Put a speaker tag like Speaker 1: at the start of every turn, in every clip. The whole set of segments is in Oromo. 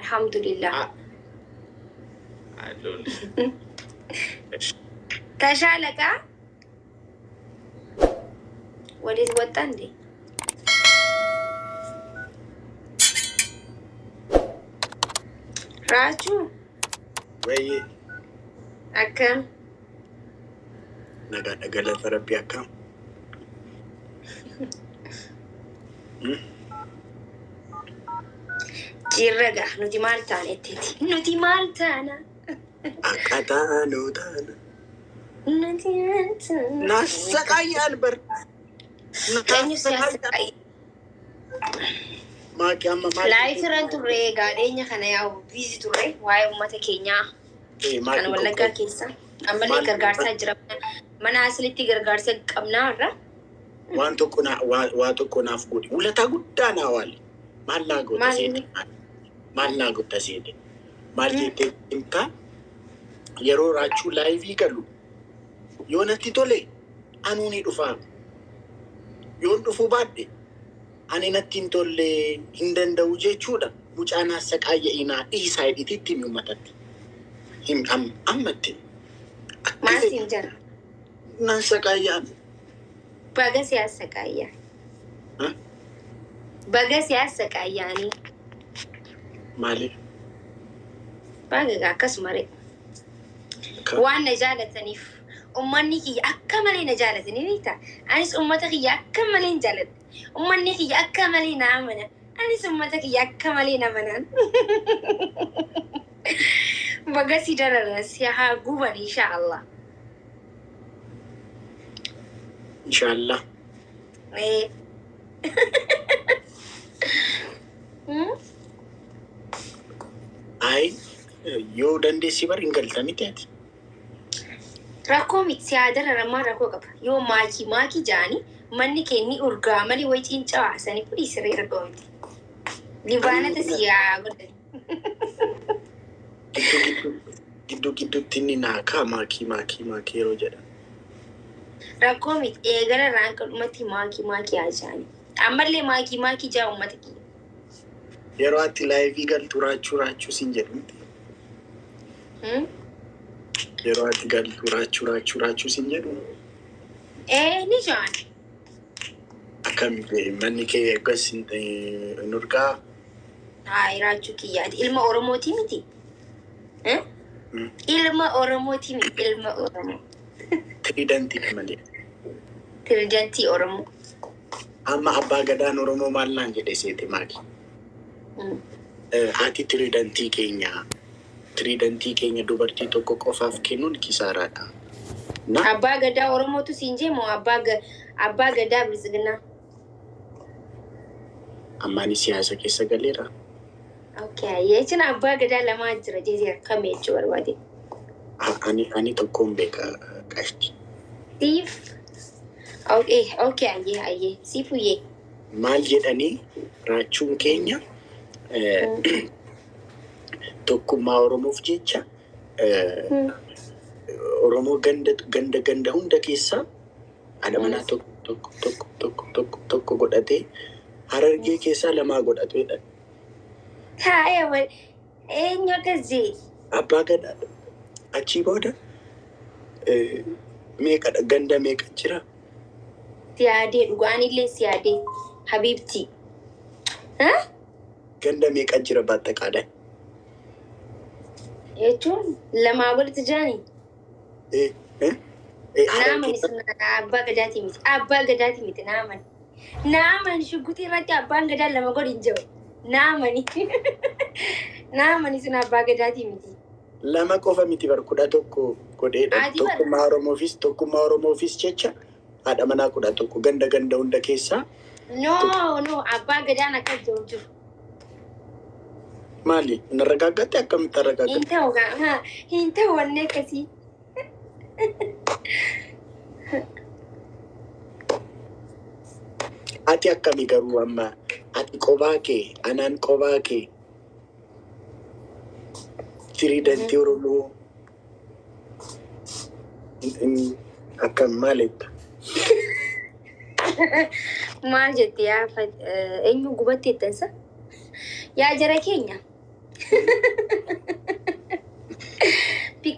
Speaker 1: الحمد لله. تشالك وليد وطندي راجو
Speaker 2: وي
Speaker 1: أكم
Speaker 2: نقل ربي أكم
Speaker 1: جيرجع نودي مالتان إتتي نودي مالتانا
Speaker 2: أكتا نودانا
Speaker 1: نودي مالتانا
Speaker 2: ناسكاي ألبر
Speaker 1: كأني سياسكاي
Speaker 2: ما كان ما
Speaker 1: لا يفرن ترى قاعدين يخنا ياو بيزي ترى واي ومتا كينيا أنا ولا قا كيسا أما اللي كرجارسا جربنا mana aslitti gargaarsa qabnaa irra
Speaker 2: waan tokko naaf godhi ulataa guddaa naa waali maal naa goota seete maal jettee himta yeroo raachuu laayivii galu yoo natti tole anuu ni dhufaa yoon dhufuu baadhe ani natti hin tolle hin danda'u jechuudha mucaanaa saqaayya'inaa dhiisaa hidhititti himi uummatatti ammatti
Speaker 1: maasiin jara
Speaker 2: Nasakayaan.
Speaker 1: Baga siasa kaya. Baga siasa kaya ni.
Speaker 2: Mali.
Speaker 1: Baga gakas mare. Wan najalat tanif. Ummanni ki akkamali najalat nita. Anis ummata ki akkamali najalat. Ummanni ki akkamali naamana. Anis ummata ki akkamali naamanan. Baga sidara siya guban insha Allah.
Speaker 2: Inshallah. Ay, yoo dandeessi bari hin galtani teeti.
Speaker 1: Rakkoo miti siyaadara ramaa rakkoo qaba. Yoo maakii jaani manni kenni urgaa malee wayitiin cawaasanii kudhi sirrii rakkoo miti. Libaanata siyaa godhani.
Speaker 2: Gidduutti inni naakaa maakii yeroo jedha.
Speaker 1: Rakkoo miti eegala raanka dhumatti maakii ajaani. Ammallee maakii jaa uummata kiyya.
Speaker 2: Yeroo ati laayivii galtu raachuu siin jedhamti. Yeroo ati galtu raachuu siin jedhu.
Speaker 1: Ni jaan.
Speaker 2: Akkamitti manni kee eeggas hin urgaa?
Speaker 1: Hayi raachuu kiyyaati. Ilma Oromooti miti. Ilma Oromooti miti. Ilma Oromoo.
Speaker 2: Tiriidantii malee.
Speaker 1: Tiriidantii Oromoo.
Speaker 2: Amma abbaa gadaan Oromoo maal naan jedhee seete maali? Ati tiriidantii keenya dubartii tokko qofaaf kennuun kisaaraadha.
Speaker 1: Abbaa gadaa Oromootu siin jee moo abbaa gadaa Bilisiginaa?
Speaker 2: Ammaani siyaasa keessa galeera.
Speaker 1: Okay, jechuun abbaa gadaa lamaa jira jeesee akkam jechuu barbaade?
Speaker 2: Ani tokkoon beeka qashti.
Speaker 1: Siif? Okay, ayyee. Siifu yee.
Speaker 2: Maal jedhanii raachuun keenya tokkummaa Oromoof jecha Oromoo ganda hunda keessaa haadha manaa tokko godhatee Harargee keessaa lamaa godhatedha.
Speaker 1: Taa'ee eenyu akkasii?
Speaker 2: Abbaa gadaa achii booda meeqadha ganda meeqa jira?
Speaker 1: Siyaadee dhugaanillee siyaadee Habibti.
Speaker 2: Ganda meeqa jira baattaqaadhaan?
Speaker 1: Jechuun lamaa walitti jiranii? Naaman abbaa gadaati miti. Abbaa gadaati miti naaman. Naaman shugguxii irratti abbaan gadaa lama godhin jiru. Naamani sun abbaa gadaati miti.
Speaker 2: Lama qofa miti bar 11 godheedha. Tokkummaa Oromoofis jecha haadha manaa 11 ganda hunda keessaa.
Speaker 1: No, abbaa gadaan akkas jiru.
Speaker 2: Maali? Narragaaggatte akkamitti arragaaggatte?
Speaker 1: Hin ta'u wanni akkasii.
Speaker 2: Ati akkami garuu amma ati qobaa kee anaan qobaa kee tiriidantii Oromoo akkam maaletta?
Speaker 1: Maal jettee eenyu gubatti jettansa? Yaa jara keenya.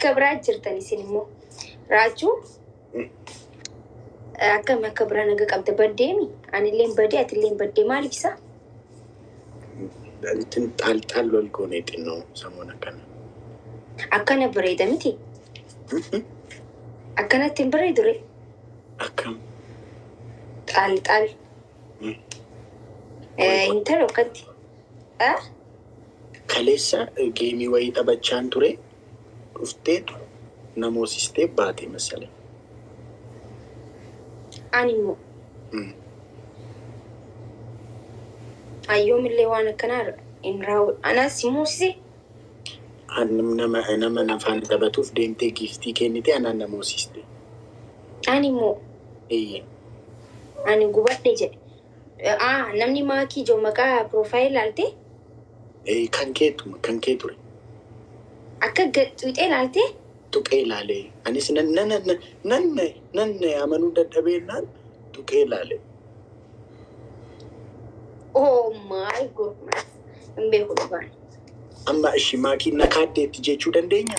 Speaker 1: bakka biraa jirtan isin immoo raachuu akkam akka biraa naga qabda baddeemi anilleen baddee atilleen baddee maaliif isa
Speaker 2: Tal lol goonee xinnoo samuun
Speaker 1: akkana bareeda miti akkanatti hin bareedure
Speaker 2: akkam
Speaker 1: tal intalo akkatti
Speaker 2: kaleessa geemii wayii taphachaan ture dhufteetu namoosistee baate masalee.
Speaker 1: Animo. Ayoomillee waan akkanaa in raawwu anas muusise.
Speaker 2: Nama nafaan taphatuuf deemtee giftii kennite anaan namoosiste.
Speaker 1: Animo. Ani gubadhe jedhe. Namni maakii joo maqaa profile laalte?
Speaker 2: Kan kee ture.
Speaker 1: Akka tuqee laalte?
Speaker 2: Tuqee laalee. Anis nan amanuu dadhabeenaan tuqee laalee.
Speaker 1: Oh my goodness. Mbeeku dhufaan.
Speaker 2: Amma ishii maakii na kaaddeetti jechuu dandeenya?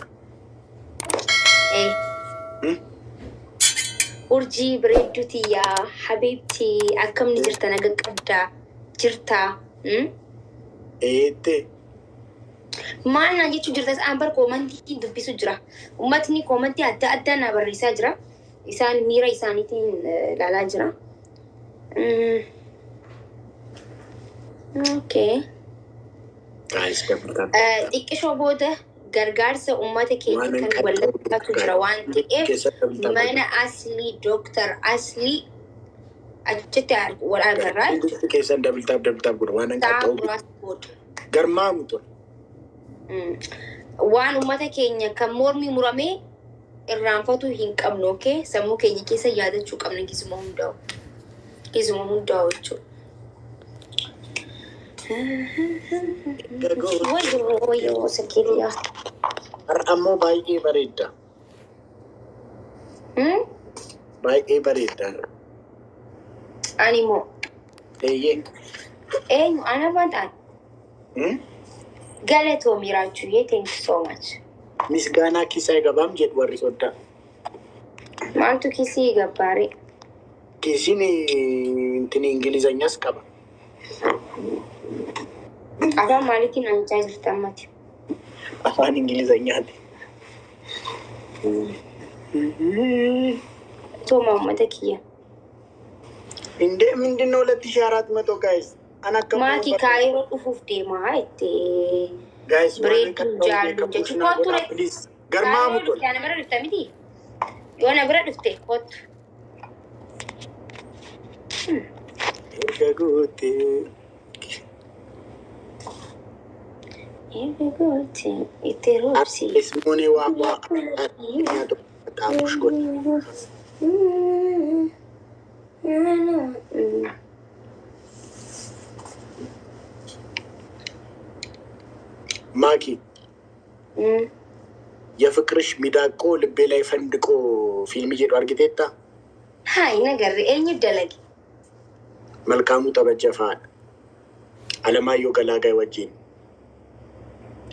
Speaker 1: Urjii bareedduuti yaa habiibtii akkamni jirta naga qabdaa jirtaa?
Speaker 2: Eettee.
Speaker 1: Maal naan jechuu jirtas ambar koomantii dubbisu jira. Uummatni koomantii adda addaa na barreessaa jira. Isaan miira isaaniitiin ilaalaa jira. Okay. Xiqqishoo booda gargaarsa uummata keenya kan wallataatu jira waan ta'eef mana aslii Dooktar Aslii achitti wal agarraa.
Speaker 2: Keessan dabaltaaf godha waan hin qaqqabu. Garmaamu ture.
Speaker 1: Waan uummata keenya kan mormi muramee irraanfatu hin qabnu okay sammuu keenya keessa yaadachuu qabna kisuma hundaa'u jechuudha. Wayyoo sakiriyaa.
Speaker 2: Ammoo baay'ee bareedda. Baay'ee bareedda.
Speaker 1: Ani moo? Eenyu ana bantaan? Galatoomii raachuu thank you so much.
Speaker 2: Misgaanaa kisaa gabaam jedhu warri soddaa.
Speaker 1: Maaltu kisii gabbaare?
Speaker 2: Kisiin Ingilizanyas qaba.
Speaker 1: Afaan maaliitiin hojjaa jirta ammati?
Speaker 2: Afaan Ingilizanyaati.
Speaker 1: Tooma uummata kiyya.
Speaker 2: Mindin olatti shaaraat matoo gaayis.
Speaker 1: Maatii kaayiroo dhufuuf deemaa itti bareedduu jaallu jechuun kootu ture.
Speaker 2: Garmaamu ture.
Speaker 1: Kaayiroo bira dhufte miti? Yoo na bira dhufte kootu.
Speaker 2: Erga gootee.
Speaker 1: Itti roobsi.
Speaker 2: Ismoonii waa nyaata xaafush godha. Maaki. የፍቅርሽ ሚዳቆ ልቤ ላይ ፈንድቆ ፊልም ጀዶ አርጊቴታ
Speaker 1: ሃይ ነገር እኝ ደለግ
Speaker 2: መልካሙ ተበጀፋ አለማየሁ ገላጋይ ወጂን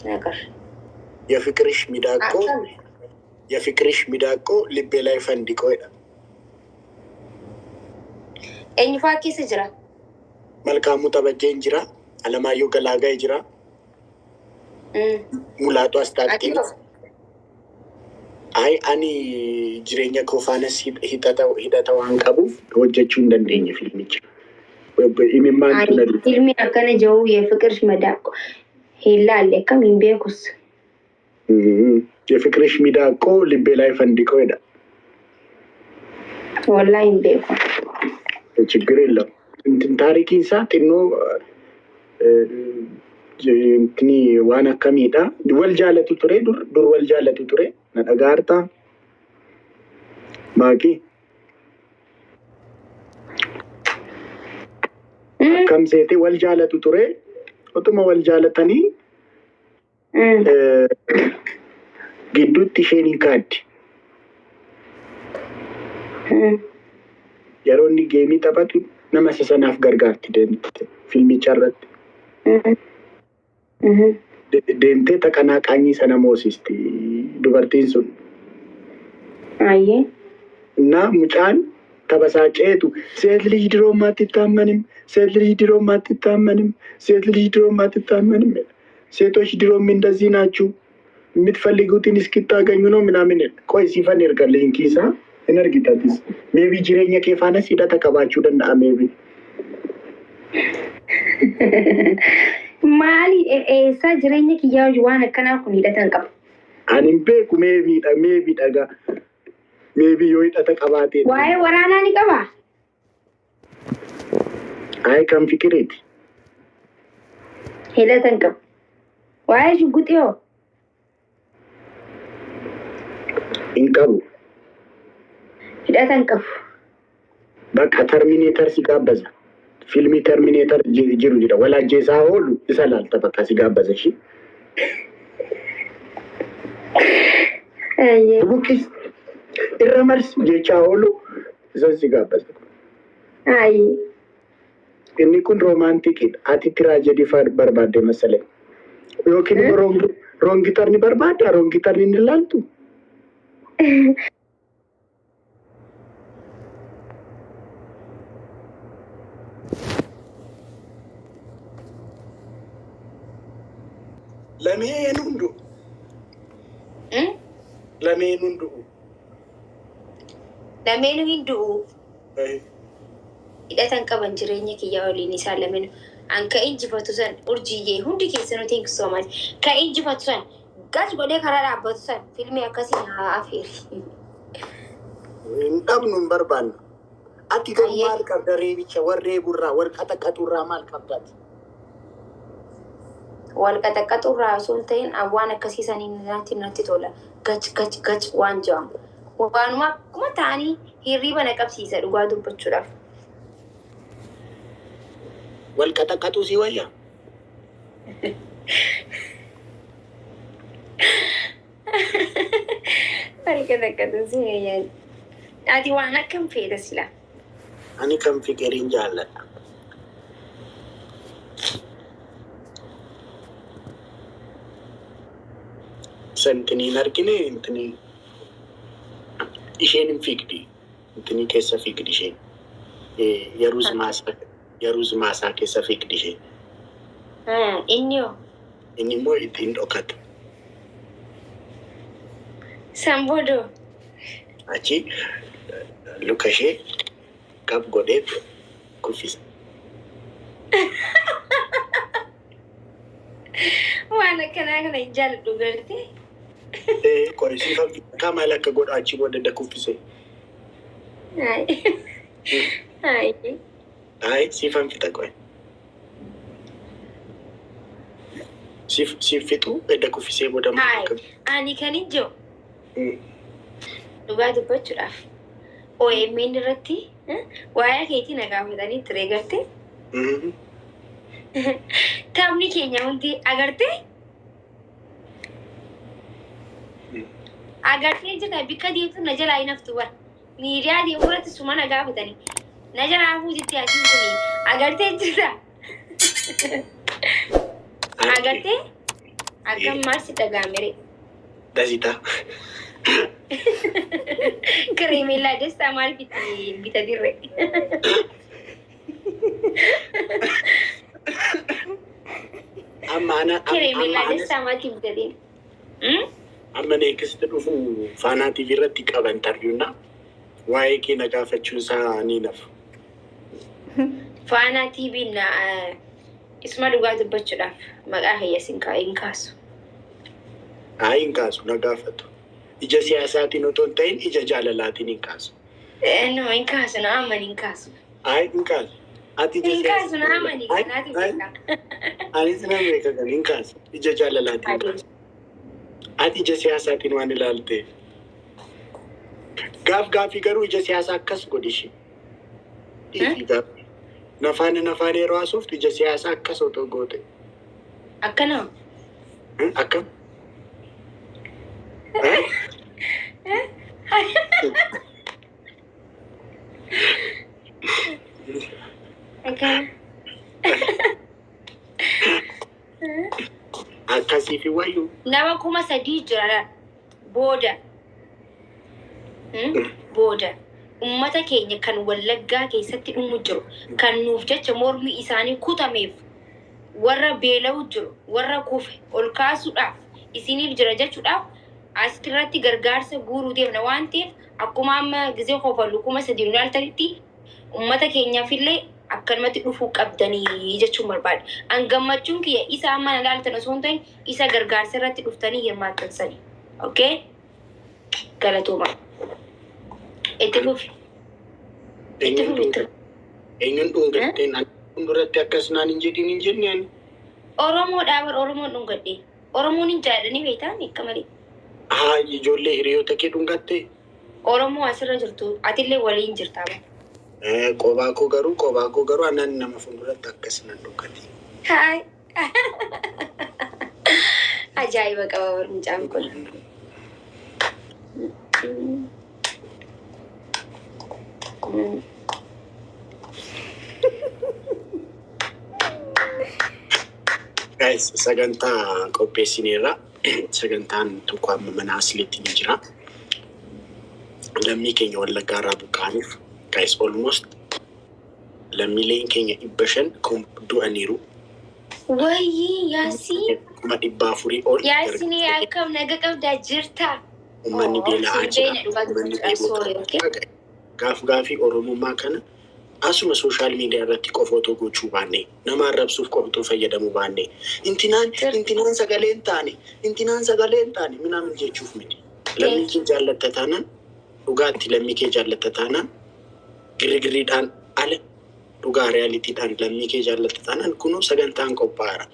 Speaker 1: ነገር
Speaker 2: የፍቅርሽ ሚዳቆ ልቤ ላይ ፈንድቆ ይላል
Speaker 1: እኝ ፋኪስ ጅራ
Speaker 2: መልካሙ ተበጀን ጅራ አለማየሁ ገላጋይ ጅራ ሙላቱ አስታጥቂ አይ አኒ ጅሬኛ ኮፋነስ ሂደታው አንቀቡ ወጀቹ እንደንደኝ ፊልምች ኢሚማን ተነዱ
Speaker 1: ፊልም አከነ ጀው የፍቅርሽ መዳቆ ሄላ አለከም ኢምቤኩስ
Speaker 2: የፍቅርሽ ሚዳቆ ልቤ ላይ ፈንድቆ ይላል
Speaker 1: ወላሂ ኢምቤኩ
Speaker 2: ችግር የለም እንትን ታሪኪን ሳጥኖ Kini waan akkamiidha wal jaalatu ture dur wal jaalatu ture na dhagaarta maaki akkam seete wal jaalatu ture otuma wal jaalatanii gidduutti isheen hin kaaddi yeroo inni geemii taphatu nama sanaaf gargaarti deemte fiilmicha irratti. Deemtee taqanaa qaanyii sana moosisti dubartiin sun.
Speaker 1: Ayyee.
Speaker 2: እና ሙጫን ተበሳጨቱ ሴት ልጅ ድሮም አትታመንም፣ ሴት ልጅ ድሮም አትታመንም፣ ሴት ልጅ ድሮም አትታመንም፣ ሴቶች ድሮም እንደዚህ ናችሁ፣ የምትፈልጉትን እስክታገኙ ነው ምናምን። ቆይ ሲፈን ይርቀልኝ ኪሳ እነርግታትስ ሜቢ ጅሬኛ ኬፋነስ ሂዳ ተቀባችሁ ደንዳ ሜቢ
Speaker 1: ማሊ ኤሳ ጅሬኛ ኪያው ዋን ከና ኩን ሂደተን ቀብ
Speaker 2: አኒም ቤኩ ሜቢ ዳጋ maybe yoo hidhata qabaatee
Speaker 1: waa'ee waraanaa ni qaba.
Speaker 2: Ay kan fikireeti.
Speaker 1: Hidhatan qabu. Waa'ee shugguxii hoo?
Speaker 2: Hin qabu.
Speaker 1: Hidhatan qabu.
Speaker 2: Bakka Terminator si gaabbaza. Filmii Terminator jiru jira. Walajjeesaa oolu isa laalta bakka si gaabbaza shi. Bukkis. Irramars jecha oolu isa si gaabbaza.
Speaker 1: Ayi.
Speaker 2: Inni kun romantikidha. Ati tragedy barbaadde masalee. Yookiin rongitar ni barbaadda, rongitar ni ilaaltu. Lameen hundu. Lameen hundu.
Speaker 1: Lameen hundu. Hidhatan qaban jireenya kiyyaa waliin isaa lameen anka injifatu san urjiyyee hundi keessanuu thank you so much. Ka injifatu san gas godhee karaa dhaabbatu san filmii akkasii haa afeeri.
Speaker 2: Hin dhabnu hin barbaannu. Ati garuu maal qabda reebicha warree burraa warqata qaxurraa maal qabdaati?
Speaker 1: Walqata qaxurraa osoo hin ta'in waan akkasiisaniin natti tola. Gach waan jedhamu. Waanuma akkuma ta'anii hirriiba na qabsiisa dhugaa dubbachuudhaaf.
Speaker 2: Walqata qaxuu si wayyaa?
Speaker 1: Walqata qaxuu si wayyaa. Ati waan akkam feeta sila?
Speaker 2: Ani kan fikiriin jaalladha. Santiniin argine intini isheen hin fiigdi. Intini keessa fiigdi isheen. Yeruz maasaa keessa fiigdi isheen.
Speaker 1: Inni hoo?
Speaker 2: Inni immoo ittiin dhokata.
Speaker 1: Samboodoo?
Speaker 2: Achi luka ishee qab godheet kuffisa.
Speaker 1: Waan akkanaa kana hin jaalladhu gartee?
Speaker 2: Qorisiifan fiikaa maal akka godha achi booda da kuffise. Ay, siifan fixa qoy. Siif fixu edda kuffisee booda maal akka.
Speaker 1: Ani kan hin jiru. Dhugaa dubbachuudhaaf. OMN irratti waa'ee keetii na gaafatanii ture gartee? Taphni keenya hundi agartee? Agartee jirta bikka deemtu na jalaa hin haftu bara. Miidiyaa deemuu irratti suma na gaafatanii. Na jalaa hafuu jettee asiin kuni agartee jirta? Agartee? Akkam maal si dhagaamere?
Speaker 2: Dasitaa.
Speaker 1: Kireemellaa destaa maal bita dirre? Kireemellaa destaa maalti bita dirre?
Speaker 2: Amma neekisti dhufu Faanaa TV irratti qaban tarbiyyuuna waa'ee kee na gaafachuun isaa ni nafu.
Speaker 1: Faanaa TV na isma dhugaa dubbachuudhaaf maqaa hayyasin hin kaasu.
Speaker 2: Hin kaasu na gaafatu. Ija siyaasaatiin otoo hin ta'in ija jaalalaatiin hin kaasu.
Speaker 1: No, hin kaasu na amani hin kaasu.
Speaker 2: Hin kaasu. Ati ija
Speaker 1: kaasu na amani kanaati beeka.
Speaker 2: Anis na beeka kan hin kaasu. Ija jaalalaatiin kaasu. Ati ija siyaasaatiin waan ilaalte. Gaafii garuu ija siyaasaa akkas godhishi. Nafaan yeroo haasoftu ija siyaasaa akkas otoo goote.
Speaker 1: Akkana?
Speaker 2: Akkam? Akkasii fi wayyuu.
Speaker 1: Nama kuma sadii jira booda ummata keenya kan wallaggaa keessatti dhumu jiru kan nuuf jecha mormi isaanii kutameef warra beela'u jiru warra kufe ol kaasuudhaaf isiniif jira jechuudhaaf asirratti gargaarsa guuruu deemna waan ta'eef akkuma amma gisee qofallu kuma sadii ilaaltanitti ummata keenyaafillee akkanumatti dhufuu qabdanii jechuun barbaada. Angammachuun kiyya isa amma ilaaltan osoo hin ta'in isa gargaarsa irratti dhuftanii hirmaattan sani. Okay? Galatooma. Itti fufi.
Speaker 2: Eenyuun dhungatteen hunduratti akkasumaan hin jedhin hin jenneen.
Speaker 1: Oromoo dhaabar Oromoon dhungadhee. Oromoon hin jaalladhanii beektaan akka malee.
Speaker 2: Ijoollee hiriyoota kee dhungattee?
Speaker 1: Oromoo asirra jirtu atillee waliin jirtaa.
Speaker 2: Qobaa koo garuu anaan nama fuulduratti akkasumaan dhungate.
Speaker 1: Haay. Ajaa'iba qaba barumsaan kun.
Speaker 2: Guys, sagantaa qopheessineerra. Sagantaan tokko amma mana asilitti ni jira. Lammii keenya wallaggaa irraa buqqaaniif. Guys, almost lammiileen keenya 500 du'aniiru.
Speaker 1: Wayyii yaasii.
Speaker 2: 400 ol.
Speaker 1: Yaasini akkam naga qabdaa jirta.
Speaker 2: Uummanni beela'aa jira. Gaafii Oromummaa kana asuma sooshaal miidiyaa irratti qofa otoo gochuu baanne nama arrabsuuf qofa fayyadamuu baanne intinaan sagaleen taane minaamin jechuuf miti. Lammii kee jaallatta taanaan dhugaatti lammii kee jaallatta taanaan girigiriidhaan ala dhugaa reaalitiidhaan lammii kee jaallatta taanaan kunuu sagantaan qophaa'aara.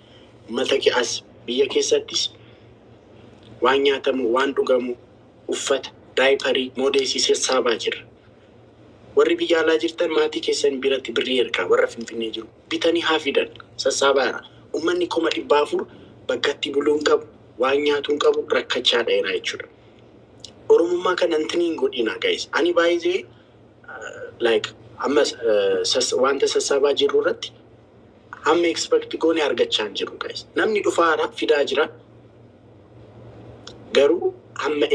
Speaker 2: Uummata kee as biyya keessattis waan nyaatamu waan dhugamu uffata daayiparii moodeesii sassaabaa jirra. Warri biyya alaa jirtan maatii keessan biratti birrii ergaa warra Finfinnee jiru bitanii haa fidan sassaabaara. Uummanni 400 bakkatti buluun qabu waan nyaatuun qabu rakkachaa dheeraa jechuudha. Oromummaa kana intiniin godhina guys. Ani baay'ee like amma wanta sassaabaa jiru irratti amma expect goone argachaa jiru guys. Namni dhufaara fidaa jira. Garuu amma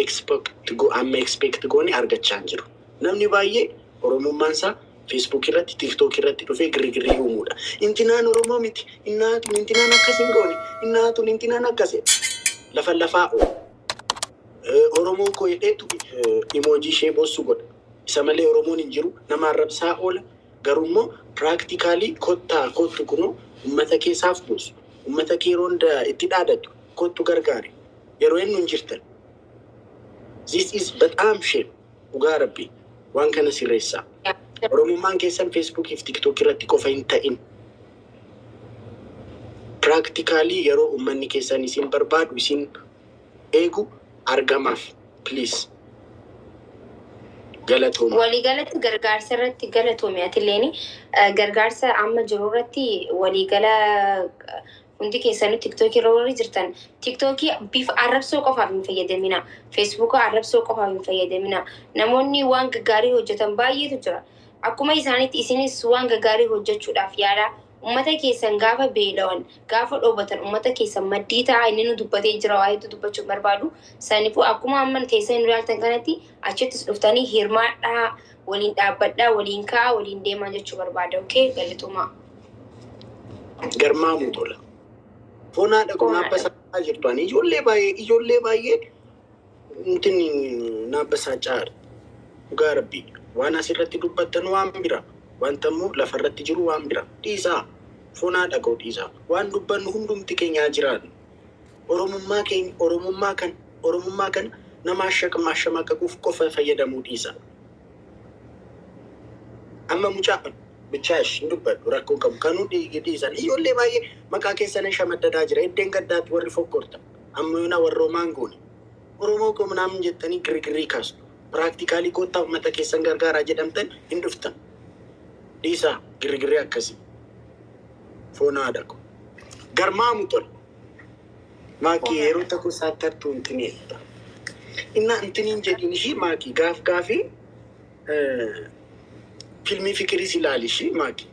Speaker 2: expect goone argachaa jiru. Namni baay'ee Oromummaan isaa Facebook irratti TikTok irratti dhufee girigirrii uumuudha. Intinaan Oromoo miti. Intinaan akkasiin goone. Intinaan akkasii. Lafaa Oromoo koo jedheetu emoojii ishee boossu godha. Isa malee Oromoon hin jiru nama arrabsaa oola. Garuu immoo practically kottu kunoo uummata keessaaf buusu. Uummata kee ronda itti dhaadatu kottu gargaari. Yeroo inni hin jirtan. This is badaam shame. Dhugaa Rabbii. Waan kana sirreessaa. Oromummaan keessan Facebook fi TikTok irratti qofa hin ta'in. Practically yeroo uummanni keessan isin barbaadu isin eegu argamaaf. Please. Galatooma.
Speaker 1: Waliigalatti gargaarsa irratti galatoome atileeni gargaarsa amma jiru irratti waliigala hundi keessanuu TikTok irra warri jirtan TikTok bifa arrabsoo qofaaf hin fayyadamina. Facebook arrabsoo qofaaf hin fayyadamina. Namoonni waan gaggaarii hojjetan baay'eetu jira. Akkuma isaanitti isinis waan gaggaarii hojjechuudhaaf yaada uummata keessan gaafa beela'an gaafa dhoobatan uummata keessan maddii ta'a inni nu dubbatee jira waa'eetu dubbachuu barbaadu. Saniifuu akkuma amma teessan nu ilaaltan kanatti achittis dhuftanii hirmaadhaa waliin dhaabbadhaa waliin ka'aa waliin deemaa jechuu barbaada. Okay galatooma.
Speaker 2: Garmaamuu tola. Foonaa dhaquu naabbasaa jirtu ani ijoollee baay'ee naabbasaa caala. Dhugaa Rabbii waan asirratti dubbattan waan bira wanta immoo lafarratti jiru waan bira dhiisaa foonaa dhaquu dhiisaa waan dubbannu hundumti keenyaa jiraan Oromummaa kan nama ashaqaquuf qofa fayyadamuu dhiisaa. Amma mucaa bichaash dubbadhu rakkoo qabu kanuu dhiisan ijoollee baay'ee maqaa keessan shamaddadaa jira eddeen gaddaatti warri fokkorta amma yoona warroomaan goone Oromoo koo minaamin jettanii girigirrii kaastu practically koottaa uummata keessan gargaaraa jedhamtan hin dhuftan dhiisaa girigirrii akkasii foonaa dhaqu garmaamu tola maakii yeroo tokko saattartuu intineetta inna intiniin jedhin ishii maakii gaafii filmii fikirii ilaalishi maaki.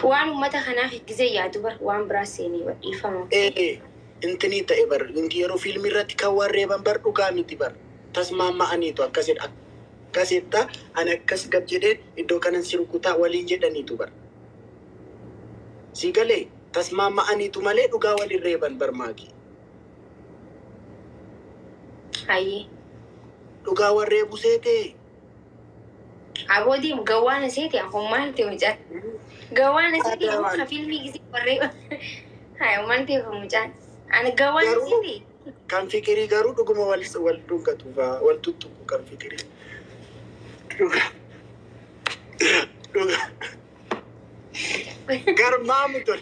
Speaker 1: Waan uummata kanaaf gisee yaadu bar waan biraa seenii wadhiifama.
Speaker 2: intini ta'e bar inti yeroo fiilmii irratti kan warreeban bar dhugaa miti bar tasmaama'aniitu akkasitta ani akkas gad jedheen iddoo kanan si rukutaa waliin jedhaniitu bar si galee tasmaama'aniitu malee dhugaa waliin reeban bar maaki
Speaker 1: Hayi.
Speaker 2: dhugaa warreebu seetee
Speaker 1: Abodi gawana seti aku manti hujan. Gawana seti aku filmi gizi warreeban. Hai manti aku hujan. Ana gawana seti.
Speaker 2: Kan fikirii garuu dhuguma wal dhungatu wal tuttuqu kan fikirii. Dhuga. Garmaamu tol.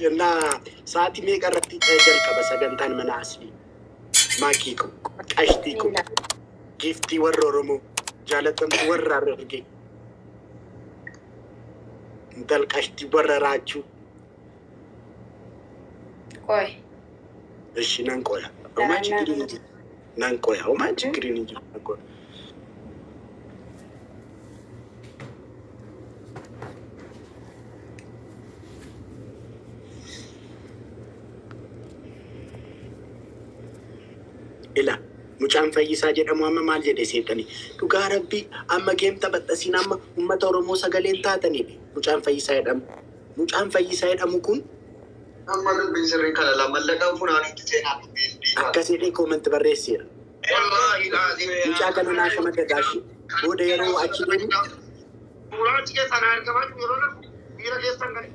Speaker 2: Yana saati meeqa irratti jalqaba sagantaan mana asli. Maakii ko, qashtii ko, giftii warra Oromoo, jaalatamtu warra Harargee. Dal qashtii warra Raachuu.
Speaker 1: Koi.
Speaker 2: Eshi nan qoya. Oma chikiri ni. Nan qoya. Oma chikiri ni. Ila mucaan Fayyisaa jedhamu amma maal jedhe seetani dhugaa rabbii amma geemta baxxasiin amma ummata Oromoo sagaleen taatanii mucaan Fayyisaa jedhamu kun
Speaker 3: amma dubbiin sirrii kana lamallaqaan funaanitti seenaa
Speaker 2: akkasiidhee koomanti barreesseera. Mucaa kana naashama gadaashi booda yeroo achi deemu
Speaker 3: Muraachi keessaan argaman yeroo dhiira keessan gale.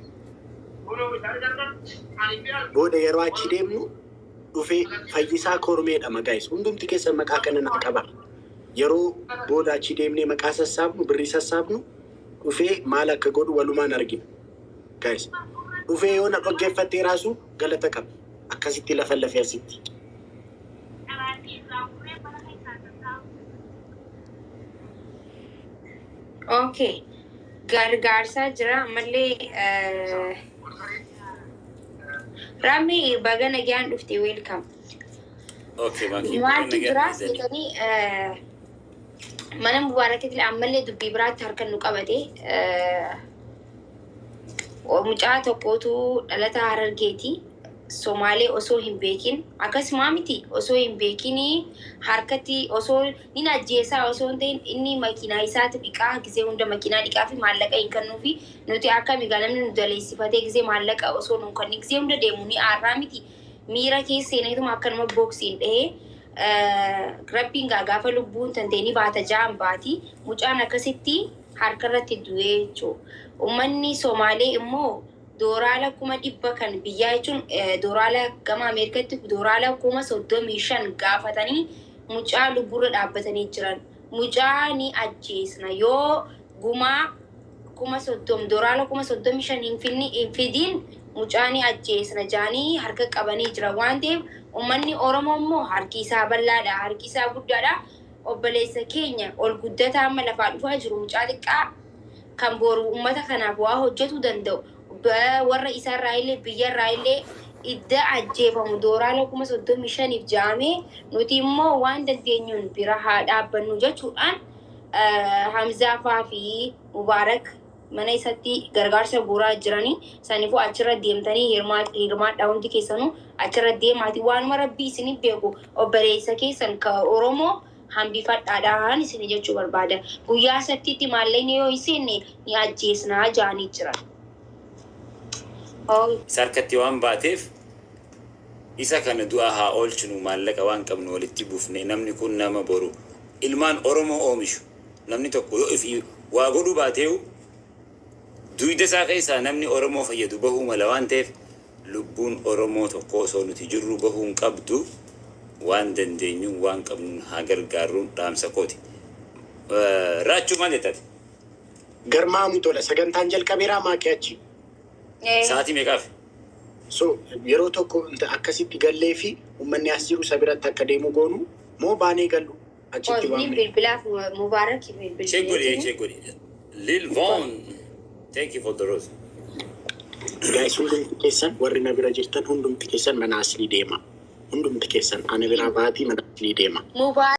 Speaker 2: booda yeroo achi deemnu dhufee Fayyisaa Kormeedha guys. Hundumti keessan maqaa kana naa qaba. Yeroo booda achi deemnee maqaa sassaabnu birrii sassaabnu dhufee maal akka godhu walumaan argina. Guys, dhufee yoo na dhaggeeffattee raasu galata qaba. Akkasitti lafa lafee asitti.
Speaker 1: Okay. Gargaarsa jira malee Rami baga nagaan dhufte welcome.
Speaker 4: Okay, Maki.
Speaker 1: Maaltu jira jedhanii mana mubaarakeetti ammallee dubbii biraatti harka nu qabate mucaa tokkootu dhalata Harargeeti. Somaalee osoo hin beekin akkasuma miti osoo hin beekinii harkatti osoo nin ajjeesaa osoo hin ta'in inni makiinaa isaatti dhiqaa gisee hunda makiinaa dhiqaa fi maallaqa hin kennuufi nuti akka migaalamni nu daleessifatee gisee maallaqa osoo nu kenni gisee hunda deemu ni aarraa miti miira keesseenetuma akkanuma booksiin dhahee rabbiin gaafa lubbuun tanteenii baata ja'an baati mucaan akkasitti harkarratti du'ee jechuudha. Uummanni Somaalee immoo Doorala kuma dhibba kan biyyaa jechuun doorala gama Ameerikaatti doorala kuma 35 gaafatanii mucaa lubburra dhaabbatanii jiran. Mucaa ni ajjeesna yoo gumaa kuma 30 doorala kuma 35 hin fidin mucaa ni ajjeesna jaanii harka qabanii jira waan ta'eef uummanni Oromoo immoo harki isaa bal'aadha harki isaa guddaadha. Obboleessa keenya ol guddataa amma lafaa dhufaa jiru mucaa xiqqaa kan boru uummata kanaaf waa hojjetuu danda'u. Warra isarraa illee biyyarraa illee idda ajjeefamu doorala kuma 35 jaamee nuti immoo waan dandeenyuun bira haa dhaabbannu jechuudhaan Hamzaafaa fi Mubaarak mana isatti gargaarsa guuraa jiranii saniifuu achirra deemtanii hirmaadhaa hundi keessanuu achirra deemaati waanuma rabbii isinii beeku obboleessa keessan ka Oromoo hambifadhaadhaan isinii jechuu barbaada. Guyyaa sattiitti maallaqni yoo isinne ni ajjeesnaa jaanii jiran.
Speaker 4: Sarkatti waan baateef isa kana du'a haa oolchinu maallaqa waan qabnu walitti buufne namni kun nama boru ilmaan Oromoo oomishu namni tokko yoo ifi waa godhu baateewu duwida isaa keessaa namni Oromoo fayyadu bahuu mala waan ta'eef lubbuun Oromoo tokko osoo nuti jirru bahuun qabdu waan dandeenyuun waan qabnuun haa gargaaruun dhaamsa kooti. Raachuu maal jettati?
Speaker 2: Garmaamu tola sagantaan jalqabeeraa maakii achi.
Speaker 4: Sa'aatii meeqaaf?
Speaker 2: So yeroo tokko akkasitti gallee fi uummanni as jiru isa biratti akka deemu goonu moo baanee gallu achitti
Speaker 1: waamne. Bilbilaaf Mubaarak bilbilaa.
Speaker 4: Check godhi. Lil Von, thank you for the rose.
Speaker 2: Guys, hundumti keessan warri na bira jirtan hundumti keessan mana aslii deema. Hundumti keessan ana bira baatii mana aslii deema.